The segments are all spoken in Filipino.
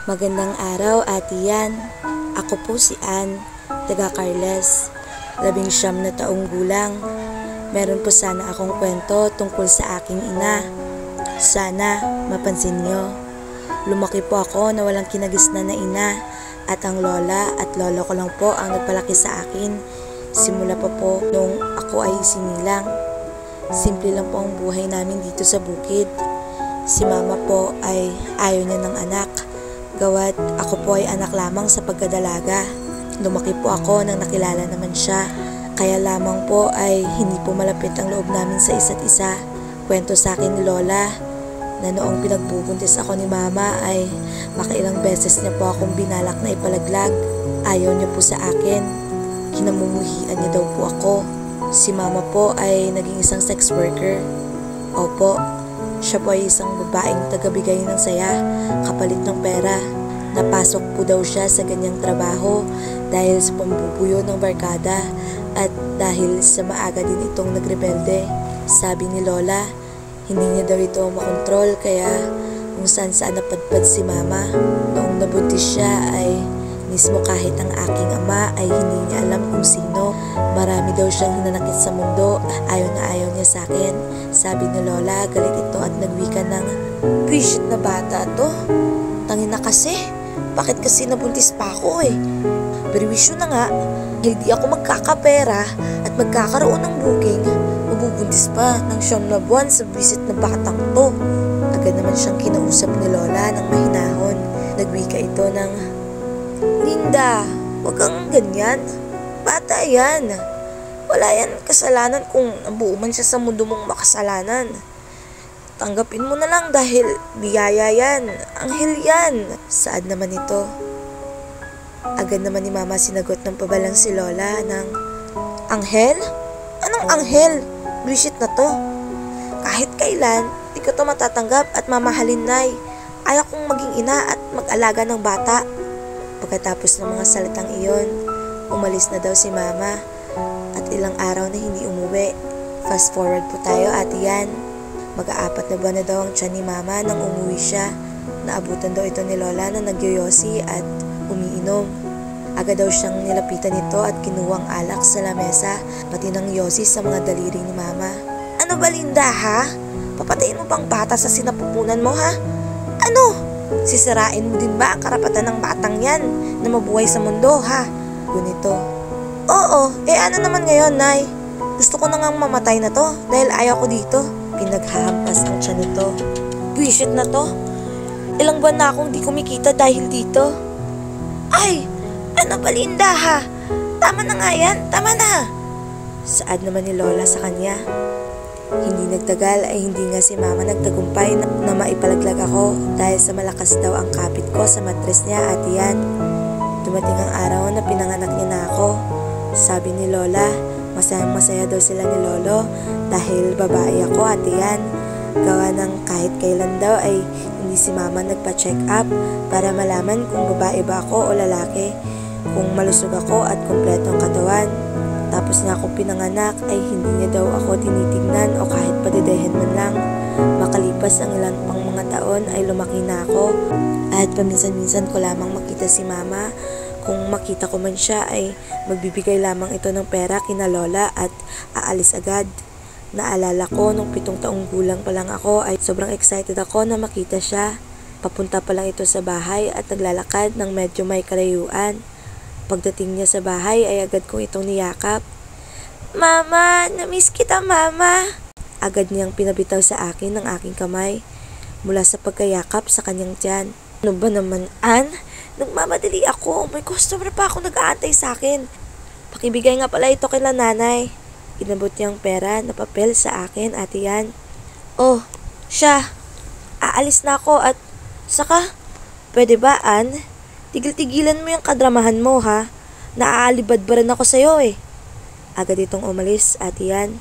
Magandang araw, Ate Yan. Ako po si Ann, taga Carles, 19 na taong gulang. Meron po sana akong kwento tungkol sa aking ina. Sana mapansin niyo. Lumaki po ako na walang kinagisnan na ina at ang lola at lolo ko lang po ang nagpalaki sa akin. Simula pa po nung ako ay sinilang. Simple lang po ang buhay namin dito sa bukid. Si mama po ay ayaw niya ng anak. Gawa't ako po ay anak lamang sa pagkadalaga. Lumaki po ako nang nakilala naman siya. Kaya lamang po ay hindi po malapit ang loob namin sa isa't isa. Kwento sa akin ni Lola na noong pinagbubuntis ako ni Mama ay makailang beses niya po akong binalak na ipalaglag. Ayaw niya po sa akin. Kinamumuhian niya daw po ako. Si Mama po ay naging isang sex worker. Opo. Siya po ay isang babaeng tagabigay ng saya, kapalit ng pera. Napasok po daw siya sa ganyang trabaho dahil sa pambubuyo ng barkada at dahil sa maaga din itong nagrebelde. Sabi ni Lola, hindi niya daw ito makontrol kaya kung saan napadpad si Mama. Noong nabuntis siya ay mismo kahit ang aking ama ay hindi niya alam kung sino. Marami daw siyang hinanakit sa mundo, ayaw na ayaw niya sa akin. Sabi ni Lola, galit ito at nagwika ng, "Visit na bata to. Tangin na kasi. Bakit kasi nabuntis pa ako eh? Perwisyo na nga, hindi ako magkakapera at magkakaroon ng booking. Mabubuntis pa ng 9 na buwan sa visit na batang to." Agad naman siyang kinausap ni Lola ng mahinahon. Nagwika ito ng, "Linda, wag kang ganyan. Bata yan. Wala yan kasalanan kung nabuo man siya sa mundo mong makasalanan. Tanggapin mo na lang dahil biyaya yan. Anghel yan." Saad naman ito. Agad naman ni Mama sinagot ng pabalang si Lola ng, "Anghel? Anong anghel? Bullshit na to. Kahit kailan, di ko to matatanggap at mamahalin, Nay. Ayaw kong maging ina at mag-alaga ng bata." Pagkatapos ng mga salitang iyon, umalis na daw si Mama at ilang araw na hindi umuwi. Fast forward po tayo, Ate Yan. Mag-aapat na buwan na daw ang tiyan ni Mama nang umuwi siya. Naabutan daw ito ni Lola na nagyoyosi at umiinom. Agad daw siyang nilapitan nito at kinuwang alak sa lamesa pati ng yosi sa mga daliri ni Mama. "Ano ba, Linda, ha? Papatayin mo bang bata sa sinapupunan mo, ha? Ano? Sisirain mo din ba ang karapatan ng batang yan na mabuhay sa mundo, ha?" Gunito. "Oo, ano naman ngayon, Nay? Gusto ko na ngang mamatay na to dahil ayaw ko dito." Pinaghahampas ang tiyan nito. "Buwisit na to. Ilang buwan na akong di kumikita dahil dito." "Ay, ano ba, Linda, ha? Tama na nga yan, tama na." Saad naman ni Lola sa kanya. Hindi nagtagal ay hindi nga si Mama nagtagumpay na maipalaglag ako dahil sa malakas daw ang kapit ko sa matres niya, Ate Yan. Dumating ang araw na pinanganak niya na ako. Sabi ni Lola, masayang-masaya daw sila ni Lolo dahil babae ako, Ate Yan. Gawa ng kahit kailan daw ay hindi si Mama nagpa-check up para malaman kung babae ba ako o lalaki, kung malusog ako at kumpleto ang katawan. Tapos na ako pinanganak ay hindi niya daw ako tinitignan o kahit padedehin man lang. Makalipas ang ilan pang mga taon ay lumaki na ako at paminsan-minsan ko lamang makita si Mama. Kung makita ko man siya ay magbibigay lamang ito ng pera kina Lola at aalis agad. Naalala ko nung 7 taong gulang pa lang ako ay sobrang excited ako na makita siya. Papunta pa lang ito sa bahay at naglalakad ng medyo may kalayuan. Pagdating niya sa bahay ay agad kong itong niyakap. "Mama, namiss kita, Mama." Agad niyang pinabitaw sa akin ng aking kamay mula sa pagkayakap sa kanyang tiyan. "Ano ba naman, Ann? Nagmamadali ako. May customer pa ako nag-aantay sa akin. Pakibigay nga pala ito kila nanay." Inabot niyang pera na papel sa akin, Ate Yan. "Oh, siya. Aalis na ako at saka, pwede ba, Ann? Tigil-tigilan mo yung kadramahan mo, ha? Naaalibad ba rin ako sa'yo eh." Agad itong umalis, Ate Yan.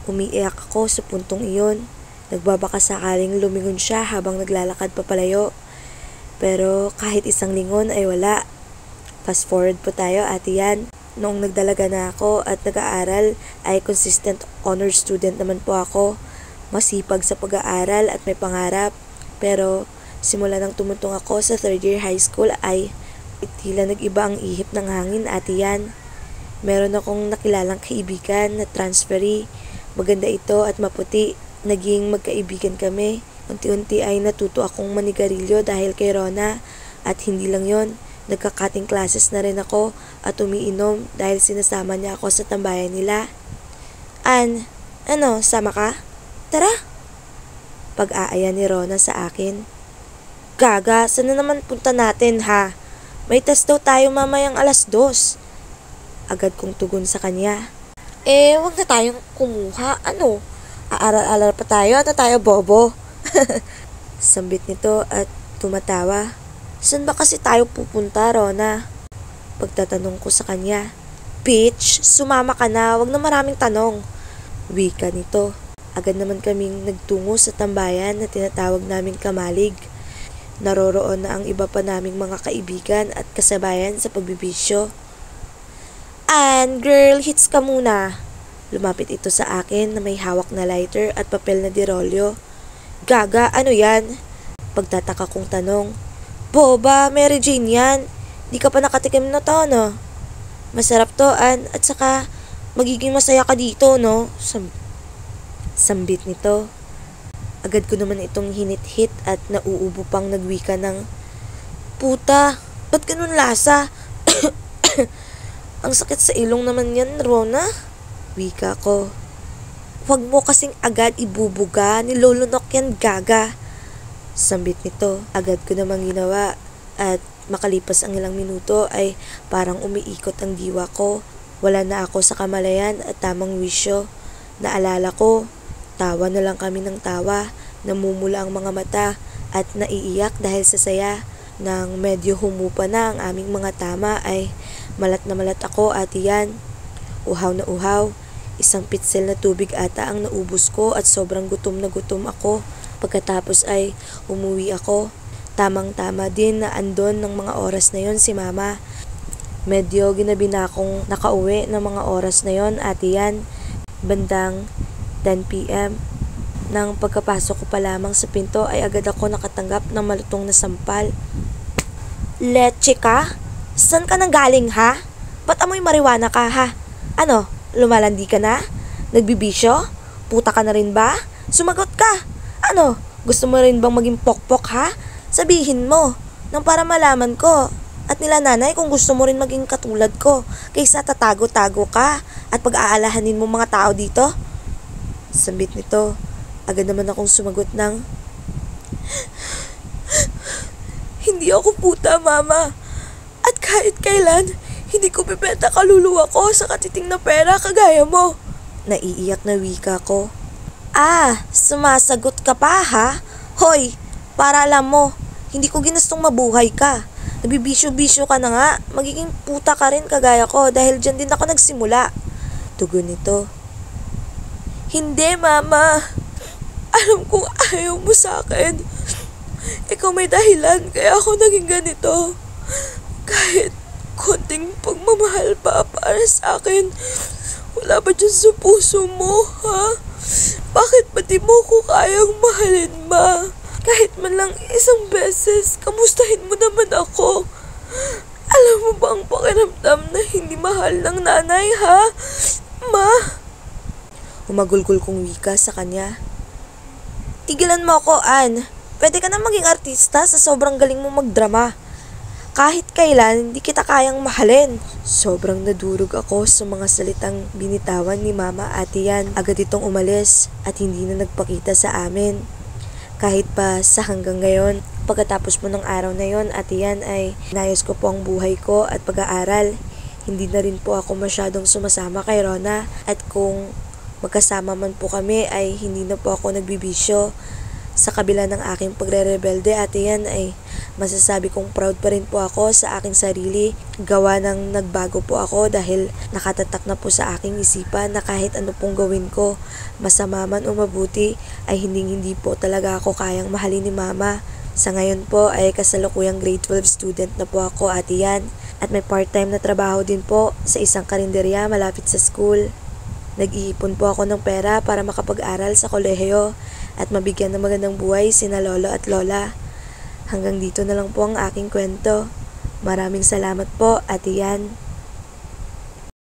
Umiiyak ako sa puntong iyon. Nagbabaka sakaling lumingon siya habang naglalakad papalayo. Pero kahit isang lingon ay wala. Fast forward po tayo, Ate Yan. Noong nagdalaga na ako at nag-aaral ay consistent honor student naman po ako. Masipag sa pag-aaral at may pangarap. Pero Simula nang tumutong ako sa third year high school ay tila nag-iba ang ihip ng hangin, Ate Yan. Meron akong nakilalang kaibigan na transferee. Maganda ito at maputi. Naging magkaibigan kami. Unti-unti ay natuto akong manigarilyo dahil kay Rona. At hindi lang yon, nagka-cutting classes na rin ako at umiinom dahil sinasama niya ako sa tambayan nila. Sama ka? Tara! Pag-aaya ni Rona sa akin. Gaga, saan na naman punta natin ha? May test daw tayo mamayang 2:00. Agad kong tugon sa kanya. Wag na tayong kumuha. Aaral-aral pa tayo at tayo bobo. Sambit nito at tumatawa. Saan ba kasi tayo pupunta, Rona? Pagtatanong ko sa kanya. Bitch, sumama ka na, wag na maraming tanong. Wika nito. Agad naman kaming nagtungo sa tambayan na tinatawag naming Kamalig. Naroroon na ang iba pa naming mga kaibigan at kasabayan sa pagbibisyo. Girl, hits ka muna. Lumapit ito sa akin na may hawak na lighter at papel na dirolyo. Gaga, ano yan? Pagtataka kong tanong. Boba, Mary Jane yan. Di ka pa nakatikim na to, no? Masarap to, at saka magiging masaya ka dito, no? Sambit nito. Agad ko naman itong hinit-hit at nauubo pang nagwika ng, Puta, ba't ganun lasa? Ang sakit sa ilong naman yan, Rona. Wika ko. Huwag mo kasing agad ibubuga, nilolunok yan, gaga. Sambit nito. Agad ko namang ginawa at makalipas ang ilang minuto ay parang umiikot ang diwa ko. Wala na ako sa kamalayan at tamang wisyo. Naalala ko, tawa na lang kami ng tawa, namumula ang mga mata at naiiyak dahil sa saya. Nang medyo humupa na ang aming mga tama ay malat na malat ako, Ate Yan. Uhaw na uhaw. Isang pitsel na tubig ata ang naubos ko at sobrang gutom na gutom ako. Pagkatapos ay umuwi ako. Tamang-tama din na andon ng mga oras na yon si Mama. Medyo ginabi na akong nakauwi ng mga oras na yon, Ate Yan. Bandang 10 p.m. Nang pagkapasok ko pa lamang sa pinto ay agad ako nakatanggap ng malutong na sampal. Leche ka? Saan ka nang galing ha? Ba't amoy marijuana ka ha? Lumalandi ka na? Nagbibisyo? Puta ka na rin ba? Sumagot ka! Gusto mo rin bang maging pokpok ha? Sabihin mo, nang para malaman ko at nila nanay kung gusto mo rin maging katulad ko kaysa tatago-tago ka at pag-aalahanin mo mga tao dito? Sambit nito. Agad naman akong sumagot ng, Hindi ako puta, Mama. At kahit kailan, hindi ko bibenta kaluluwa ko sa katiting na pera kagaya mo. Naiiyak na wika ko. Sumasagot ka pa ha? Hoy, para alam mo, hindi ko ginustong mabuhay ka. Nabibisyo-bisyo ka na nga, magiging puta ka rin kagaya ko dahil dyan din ako nagsimula. Tugon nito. Hindi, Mama. Alam kong ayaw mo sa akin. Ikaw may dahilan kaya ako naging ganito. Kahit konting pagmamahal pa para sa akin, wala ba dyan sa puso mo, ha? Bakit ba di mo ko kayang mahalin, Ma? Kahit man lang isang beses, kamustahin mo naman ako. Alam mo ba ang pakiramdam na hindi mahal ng nanay, ha? Ma? Humagulgol kong wika sa kanya. Tigilan mo ako, Ann. Pwede ka na maging artista sa sobrang galing mo magdrama. Kahit kailan, hindi kita kayang mahalin. Sobrang nadurog ako sa mga salitang binitawan ni Mama, Ate Yan. Agad itong umalis at hindi na nagpakita sa amin. Kahit pa sa hanggang ngayon, pagkatapos mo ng araw na yon, Ate Yan, ay inayos ko po ang buhay ko at pag-aaral. Hindi na rin po ako masyadong sumasama kay Rona at kung magkasama man po kami ay hindi na po ako nagbibisyo. Sa kabila ng aking pagre-rebelde, Ate Yan, ay masasabi kong proud pa rin po ako sa aking sarili. Gawa ng nagbago po ako dahil nakatatak na po sa aking isipan na kahit ano pong gawin ko, masama man o mabuti, ay hindi po talaga ako kayang mahalin ni Mama. Sa ngayon po ay kasalukuyang grade 12 student na po ako, Ate Yan. At may part-time na trabaho din po sa isang karinderya malapit sa school. Nag-iipon po ako ng pera para makapag-aral sa kolehiyo at mabigyan ng magandang buhay sina lolo at lola. Hanggang dito na lang po ang aking kwento. Maraming salamat po, Ate Yan.